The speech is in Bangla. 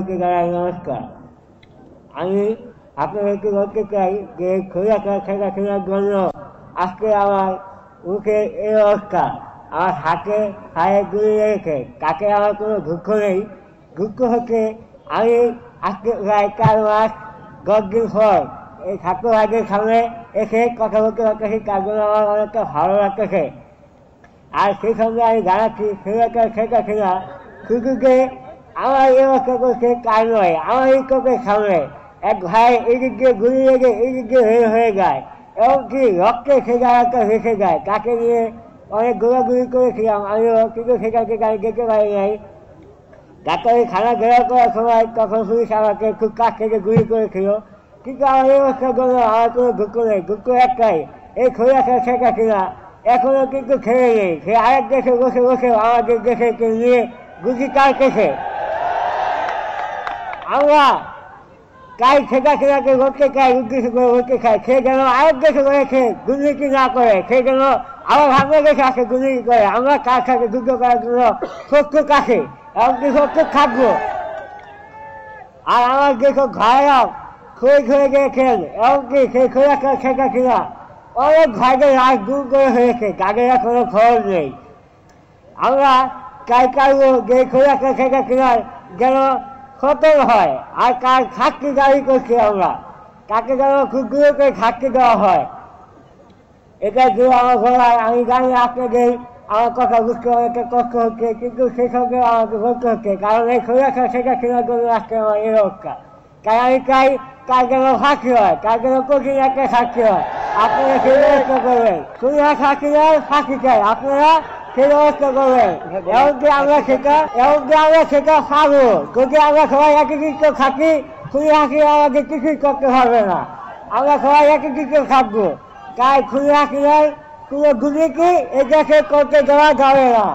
নমস্কার। আমি আপনাদেরকে বলতে চাই যে খোলা খেলা খেলার জন্য আজকে আমার মুখে এই অবস্থা। আমার হাতে গুলি লেগেছে, তাতে আমার কোনো দুঃখ নেই। দুঃখ হচ্ছে আমি আজকে প্রায় 4 মাস 10 দিন পর এই ছাত্র ভাইদের সামনে এসে কথা বলতে পারতেছি, তার জন্য আমার অনেকটা ভালো লাগতেছে। আর সেই সঙ্গে আমি জানাচ্ছি সেটা খেলা শুধু যে আমার এই অবস্থা করছে তার নয়, আমার এই চোখের সামনে এক ভাই এই দিক দিয়ে গুলি লেগে এই দিক দিয়ে হয়ে যায়, এমনকি রক্তে সে জায়গাটা ভেসে যায়। তাকে নিয়ে অনেক গোলাগুলি করেছিলাম আমিও, কিন্তু সেটাকে আমি যেতে পারি নাই। ডাক্তারি খানা ঘেরাও করার সময় তখন পুলিশ আমাকে খুব কাছ থেকে গুলি করেছিল। কিন্তু আমার এই অবস্থার জন্য আমার কোনো দুঃখ নেই। দুঃখ একটাই, এই খোলা শেখা কিনা এখনো কিন্তু খেলে নেই। সে আরেক দেশে বসে বসে আমাদের দেশকে নিয়ে গুলি কাটতেছে। আমরা তাই শেখা কিনাকে বলতে চাই, উদ্দেশ্য করে বলতে চাই, সে যেন আরেক দেশে রয়েছে দুর্নীতি না করে, সে যেন আবার বাংলাদেশে আসে দুর্নীতি করে। আমরা তার সাথে যুদ্ধ করার জন্য প্রস্তুত আছি, এমনকি প্রস্তুত থাকবো। আর আমার যেসব ভাইরা খয়ে গিয়েছেন, এমনকি সেই খোলা শেখা কিনা অনেক ভাইদের রাজ দূর করে হয়েছে, তাদের কোনো খবর নেই। আমরা চাই চাইবো যে খোলা শেখা কিনার যেন সতর্ক হয়, আর তার শাস্তি দাবি করছি আমরা, তাকে যেন খুব দূরে করে শাস্তি দেওয়া হয়। এটা যে আমার গলায়, আমি জানি আপনাদের আমার কথা বুঝতে অনেকটা কষ্ট হচ্ছে, কিন্তু সেই সঙ্গে আমাকে বলতে হচ্ছে, কারণ এই খোলা শেখা কেনার জন্য আজকে আমার এই অবস্থা। তাই আমি চাই তার যেন ফাঁকি হয়, তার যেন কঠিন একটা শাস্তি হয়। আপনারা সেই ব্যবস্থা করবেন, খোলা শাস্তি নয়, ফাঁকি চাই, আপনারা সেই ব্যবস্থা করবেন। এমনকি আমরা সেটা পাবো, যদি আমরা সবাই একই দিকে থাকি, খুলি হাসি আমাদের কিছুই করতে পারবে না। আমরা সবাই একই দিকে থাকবো, তাই খুলি হাসি নয়, কোনো দুর্নীতি এই দেশে করতে দেওয়া যাবে না।